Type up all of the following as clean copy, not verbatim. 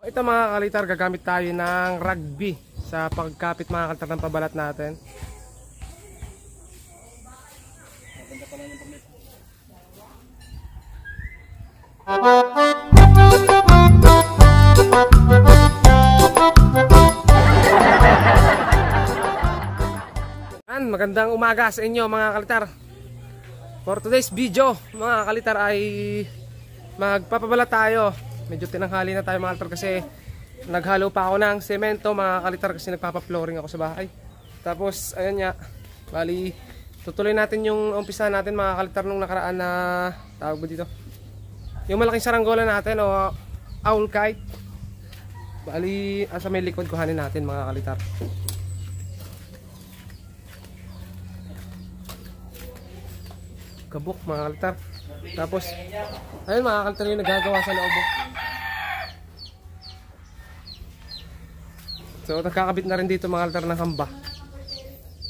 Ito mga kalitar, gagamit tayo ng rugby sa pagkapit mga kalitar ng pabalat natin. Magandang umaga sa inyo mga kalitar. For today's video mga kalitar ay magpapabalat tayo. Medyo tinanghali na tayo mga kalitar kasi naghalo pa ako ng semento mga kalitar kasi nagpapa-flooring ako sa bahay. Tapos ayun nga, bali tutuloy natin yung umpisa natin mga kalitar nung nakaraan na tawag ba dito, yung malaking saranggola natin o owl kite. Bali asa may likod kuhanin natin mga kalitar. Kabuk mga kalitar. Tapos ayun mga kalitar yung nagagawa sa loob. So nagkakabit na rin dito mga kalitar ng hamba.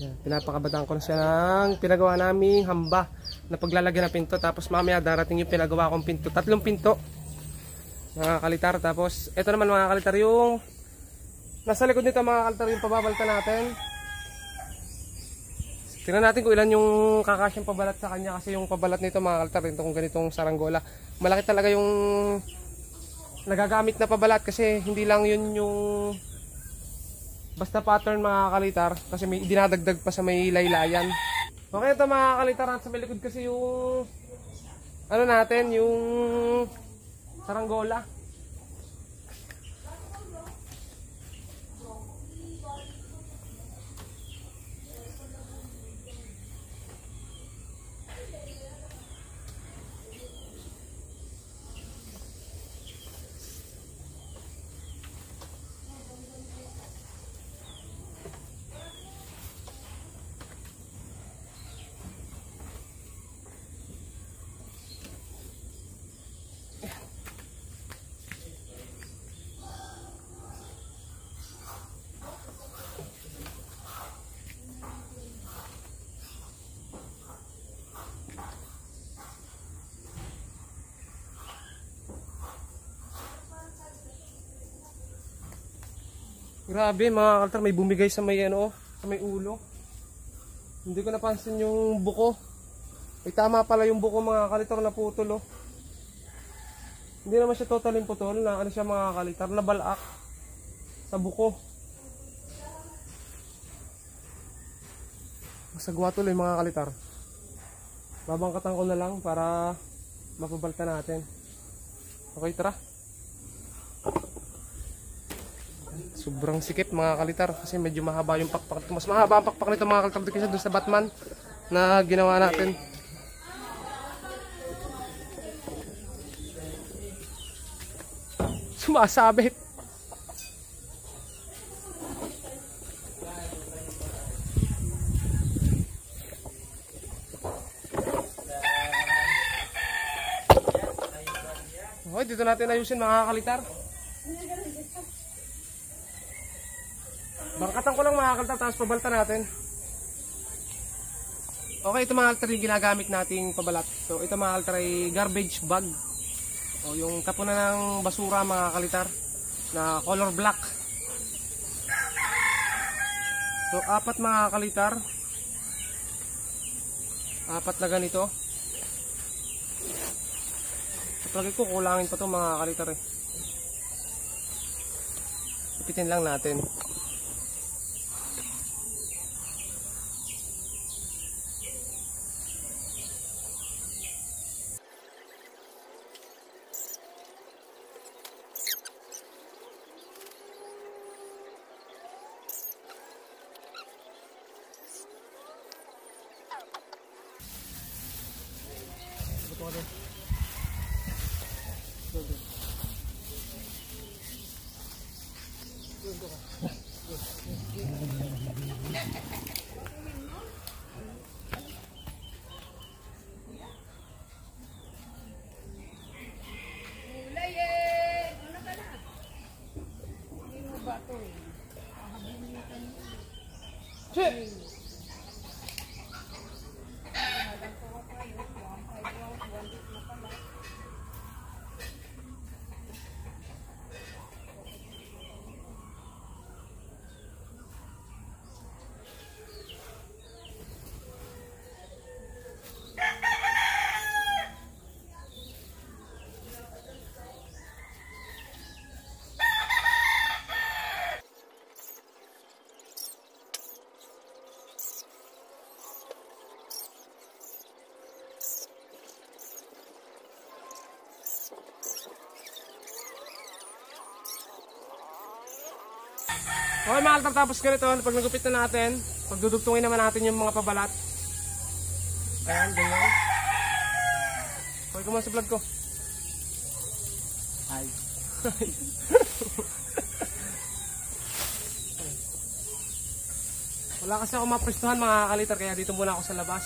Yan, pinapakabatan ko na siya ng pinagawa naming hamba na paglalagyan ng pinto. Tapos mamaya darating yung pinagawa kong pinto, 3 pinto mga kalitar. Tapos ito naman mga kalitar yung nasa likod nito mga kalitar, yung pababalta natin. Tingnan natin kung ilan yung kakasyang pabalat sa kanya kasi yung pabalat nito mga kalitar, ito kung ganitong saranggola, malaki talaga yung nagagamit na pabalat kasi hindi lang yun yung basta pattern mga kalitar kasi may dinadagdag pa sa may laylayan. Okay, ito mga kalitar, sa may likod kasi yung ano natin, yung saranggola. Grabe mga kalitar, may bumigay sa may ano, sa may ulo. Hindi ko napansin yung buko. Ay tama pala yung buko mga kalitar na putol oh. Hindi naman siya totaling putol, na ano siya mga kalitar, na balak sa buko. Masagwa tuloy mga kalitar. Babangkatan ko na lang para mapabalta natin. Okay, tara. Sobrang sikip mga kalitar kasi medyo mahaba yung pakpak. Mas mahaba ang pakpak nito mga kalitar kaysa doon sa Batman na ginawa natin. Sumasabit. Okay, dito natin ayusin mga kalitar. Bangkatan ko lang mga kalitar, tapos pabalta natin. Okay, ito mga kalitar yung ginagamit nating pabalat. So ito mga kalitar ay garbage bag, o yung tapunan ng basura mga kalitar na color black. So 4 mga kalitar, 4 na ganito. Kapag ko kulangin pa to mga kalitar eh. Ipitin lang natin. Okay mga kaltar, tapos ganito, pag nagupit na natin, pagdudugtungin naman natin yung mga pabalat. Ayan, ganyan. Okay, kumang sa vlog ko. Hi. Wala kasi ako maprestuhan mga kalitar, kaya dito muna ako sa labas.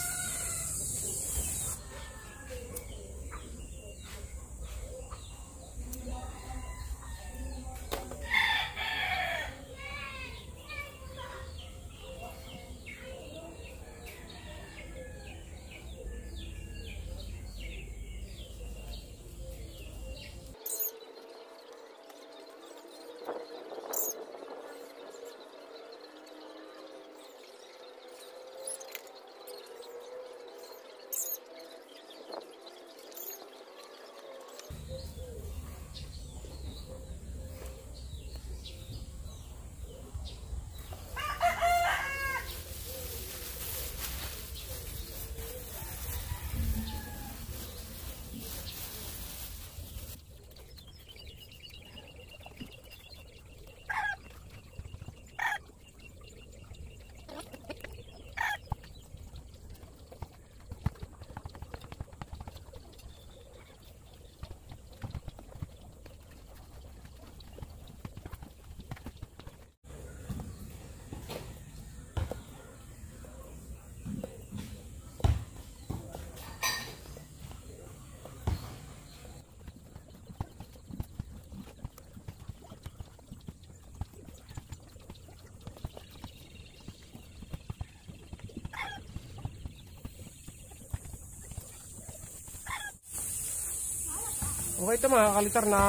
Okay ito mga kalitar, na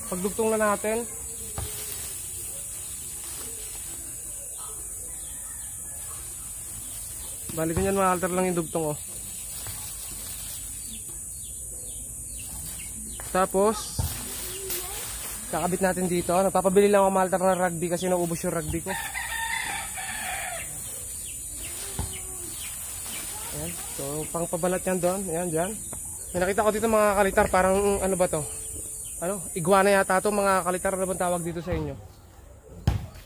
pagdugtong na natin. Bali ganyan mga kalitar lang yung dugtong, oh. Tapos kakabit natin dito. Nagpapabili lang ako mga kalitar ng rugby kasi naubos yung rugby ko. Ayan. So pang pabalat yan doon. Ayan dyan. May nakita ko dito mga kalitar, parang ano ba to? Ano? Iguana yata to mga kalitar, ano bang tawag dito sa inyo?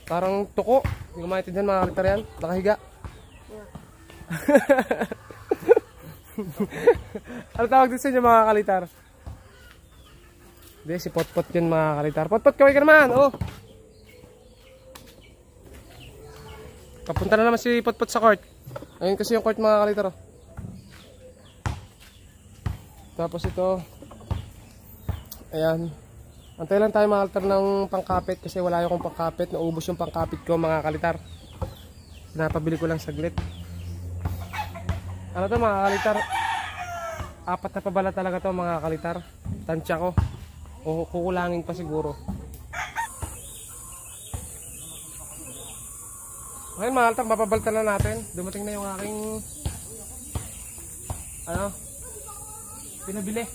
Parang tuko. Hindi ko maintindihan mga kalitar yan. Nakahiga. Ano tawag dito sa inyo mga kalitar? Hindi, si Potpot yun mga kalitar. Potpot, kaway ka naman! Oh! Papunta na naman si Potpot sa court. Ayun kasi yung court mga kalitar, oh. Tapos ito, ayan, antay lang tayo mga kalitar ng pangkapit kasi wala akong pangkapit, naubos yung pangkapit ko mga kalitar. Napabili ko lang saglit. Ano to mga kalitar, 4 na pabala talaga to mga kalitar. Tansya ko, o kukulangin pa siguro. Okay mga kalitar, mapabaltan na natin. Dumating na yung aking ano, pinabili.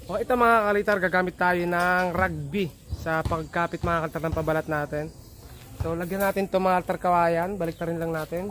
O ito mga kalitar, gagamit tayo ng rugby sa pagkapit mga kalitar ng pabalat natin. So lagyan natin ito mga kalitar kawayan, balik rin lang natin.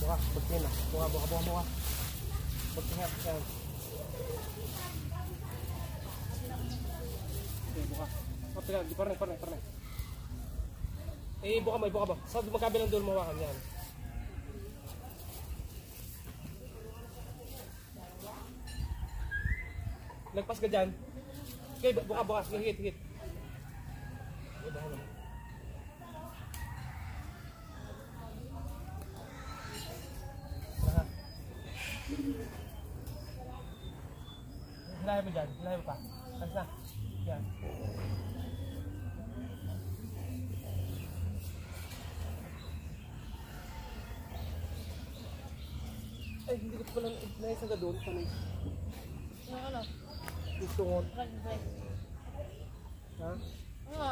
Buka, buktin na. Buka. Buktin nga, yan. Okay, buka. O, tila, di parang. Eh, buka mo. Sa magkabilang doon mawakan yan. Lagpas ka dyan. Okay, buka. Higit. Hilahin mo dyan. Hilahin mo pa. Alis na. Yan. Ay, hindi ko pala naisaga doon. Ano? Gusto mo. Rag. Ha? Nga.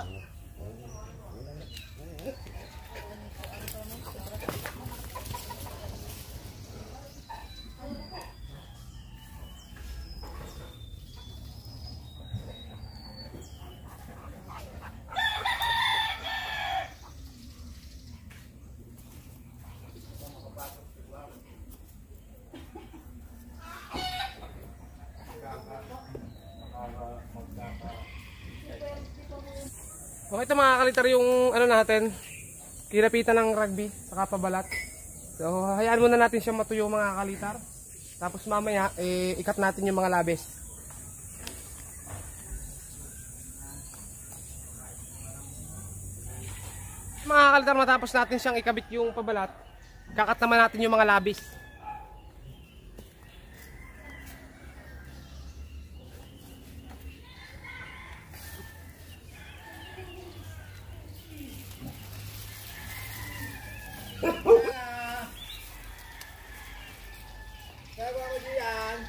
Okay, ito mga kalitar yung ano natin, kinapitan ng rugby saka pabalat. So hayaan muna natin siya matuyo mga kalitar. Tapos mamaya ikat natin yung mga labis. Mga kalitar, matapos natin siyang ikabit yung pabalat, kakat naman natin yung mga labis. Gagawa ko diyan.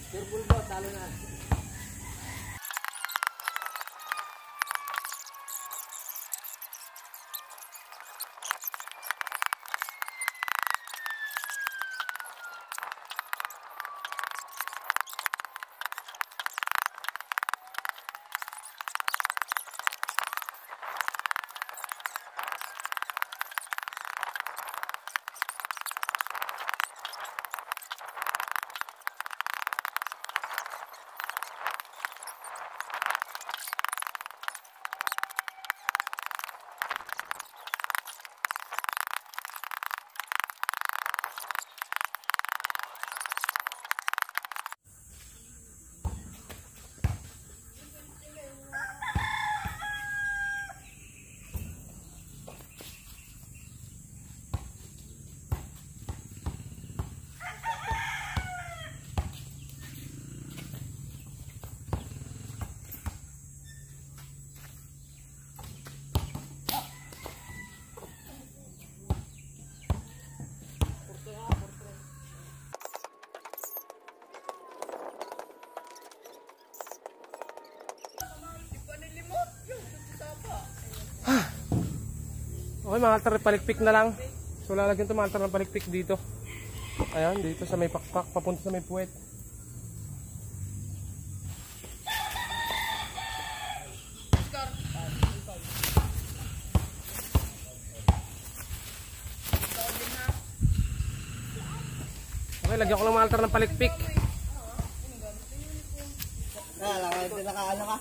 Turbol daw, talo na. Okay mga kaltar, palikpik na lang. So lalagyan ito mga kaltar ng palikpik dito. Ayan, dito sa may pakpak, papunta sa may puwet. Okay, lagyan ko lang mga kaltar ng palikpik. Nakaano ka?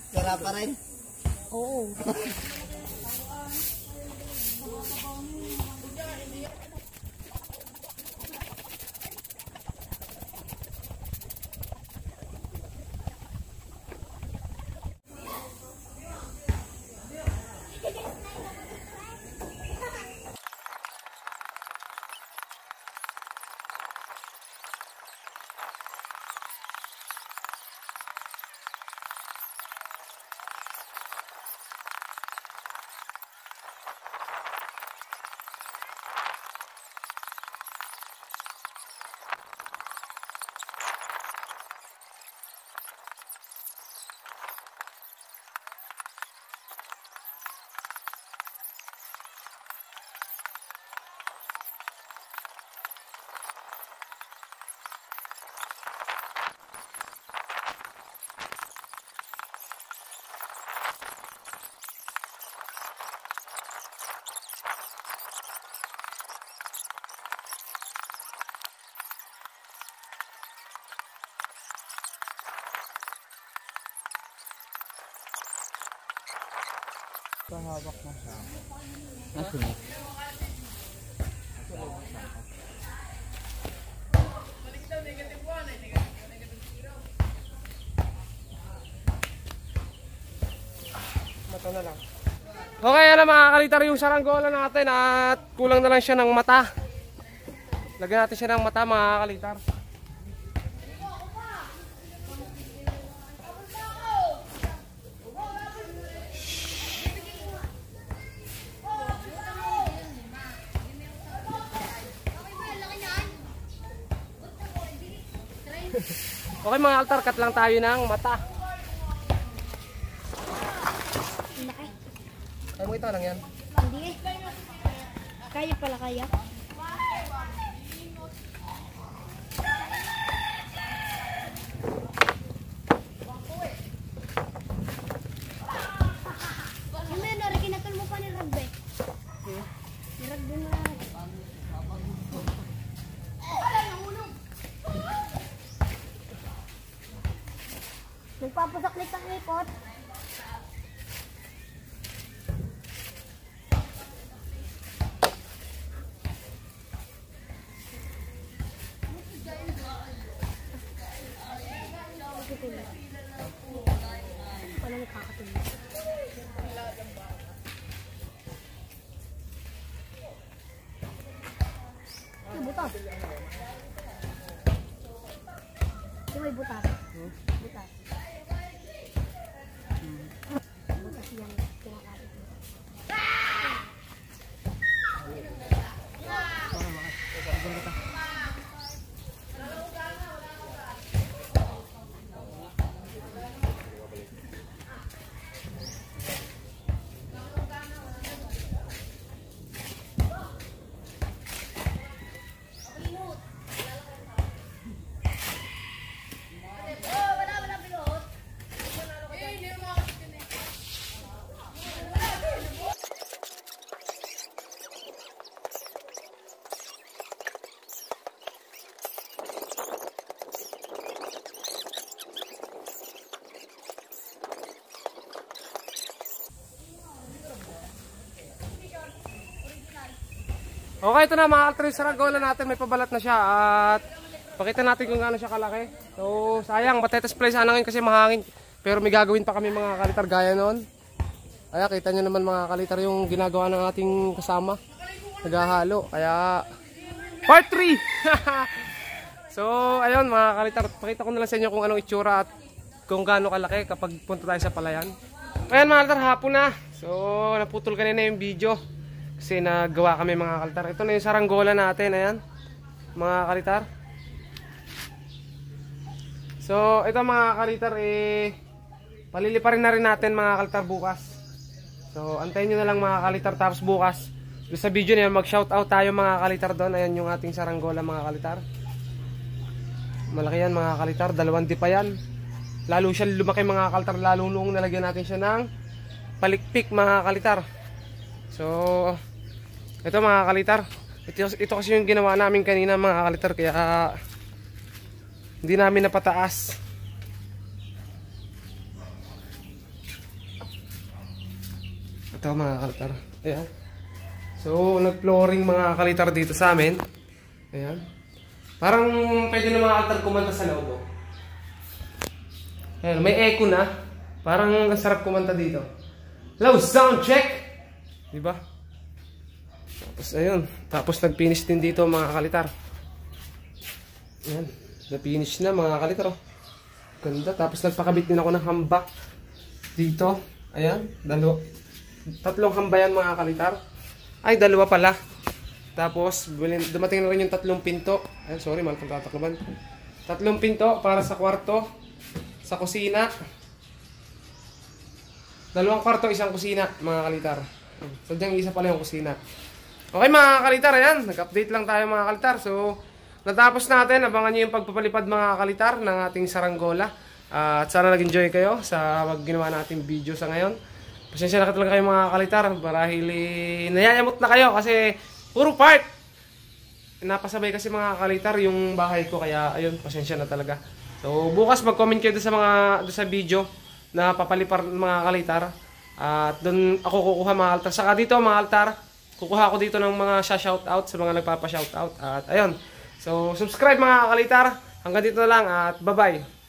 Sira pa rin. Oo. Hawak na siya. Nasunod. Mata na lang. Okay, alam mga kalitar yung saranggola natin at kulang na lang siya ng mata. Lagyan natin siya ng mata mga kalitar. Okay mga altar, cut lang tayo ng mata. Laki. Kaya mo ito lang yan. Hindi eh. Kaya pala kaya. Yung may nari, kinakal mo pa ni Ragbe. Ni Ragbe na. Nagpapasaklit ang ipot. Wala nakakatulog. May butas. May butas. Butas. Butas yung kinakain. Okay, ito na mga kaltar yung saranggola natin. May pabalat na siya at pakita natin kung gaano siya kalaki. So sayang, matetes play sana ngayon kasi mahangin. Pero may gagawin pa kami mga kalitar gaya noon. Kaya kita nyo naman mga kalitar yung ginagawa ng ating kasama. Naghahalo. Kaya part 3! So ayun mga kalitar, pakita ko na lang sa inyo kung anong itsura at kung gaano kalaki kapag punta tayo sa palayan. Ayan mga kalitar, hapon na. So naputol kanina yung video kasi nagawa kami mga kalitar. Ito na yung saranggola natin. Ayan mga kalitar. So ito mga kalitar, paliliparin na rin natin mga kalitar bukas. So, antayin nyo na lang mga kalitar. Tapos bukas, doon sa video na yan, mag-shoutout tayo mga kalitar doon. Ayan yung ating saranggola mga kalitar. Malaki yan mga kalitar. 2 di pa yan. Lalo siya lumaki mga kalitar. Lalo noong nalagyan natin siya ng palikpik mga kalitar. So, ito mga kalitar. Ito kasi yung ginawa namin kanina mga kalitar. Kaya, hindi namin napataas. Ito mga kalitar. Ayan. So, nag-flooring mga kalitar dito sa amin. Ayan. Parang pwede na mga kalitar kumanta sa loob. Ayan, may echo na. Parang ang sarap kumanta dito. Low sound check! Diba? Tapos ayun. Tapos nag-finish din dito mga kalitar. Ayan. Na-finish na mga kalitar. Oh. Ganda. Tapos nagpakabit din ako ng hamba. Dito. Ayan. 3 hamba yan mga kalitar. Ay, 2 pala. Tapos, dumating na rin yung 3 pinto. Ay, sorry, mal kung tatakloban. 3 pinto para sa kwarto. Sa kusina. 2 kwarto, 1 kusina, mga kalitar. Sadyang isa pala yung kusina. Okay mga kalitar, ayan. Nag-update lang tayo mga kalitar. So, natapos natin. Abangan nyo yung pagpapalipad mga kalitar ng ating saranggola. At sana nag-enjoy kayo sa ginawa nating video sa ngayon. Pasensya na talaga kayo mga kalitar. Marahil nayayamot na kayo kasi puro part. Napasabay kasi mga kalitar yung bahay ko. Kaya ayun, pasensya na talaga. So bukas mag-comment kayo doon sa video na papalipar mga kalitar. At doon ako kukuha mga altar. Saka dito mga altar, kukuha ako dito ng mga shoutout sa mga nagpapa-shoutout. At ayun. So subscribe mga kalitar. Hanggang dito na lang at bye-bye.